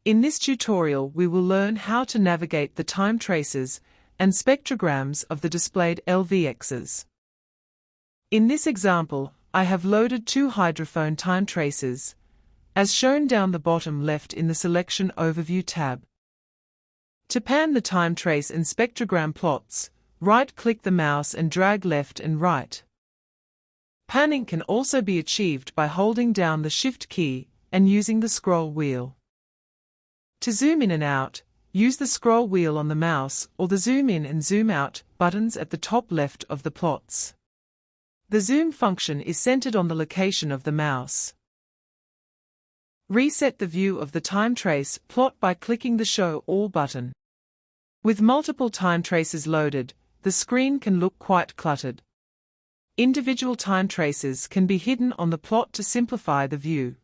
In this tutorial we will learn how to navigate the time traces and spectrograms of the displayed LVXs. In this example, I have loaded two hydrophone time traces, as shown down the bottom left in the Selection Overview tab. To pan the time trace and spectrogram plots, right-click the mouse and drag left and right. Panning can also be achieved by holding down the Shift key and using the scroll wheel. To zoom in and out, use the scroll wheel on the mouse or the zoom in and zoom out buttons at the top left of the plots. The zoom function is centered on the location of the mouse. Reset the view of the time trace plot by clicking the Show All button. With multiple time traces loaded, the screen can look quite cluttered. Individual time traces can be hidden on the plot to simplify the view.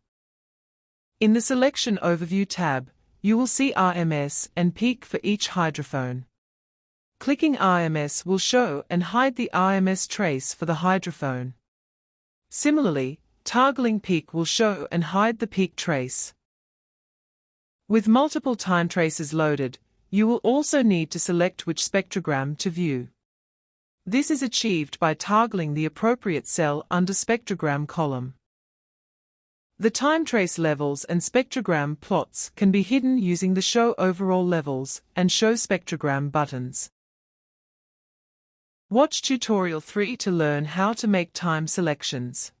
In the Selection Overview tab, you will see RMS and peak for each hydrophone. Clicking RMS will show and hide the RMS trace for the hydrophone. Similarly, toggling peak will show and hide the peak trace. With multiple time traces loaded, you will also need to select which spectrogram to view. This is achieved by toggling the appropriate cell under Spectrogram column. The time trace levels and spectrogram plots can be hidden using the Show Overall Levels and Show Spectrogram buttons. Watch Tutorial 3 to learn how to make time selections.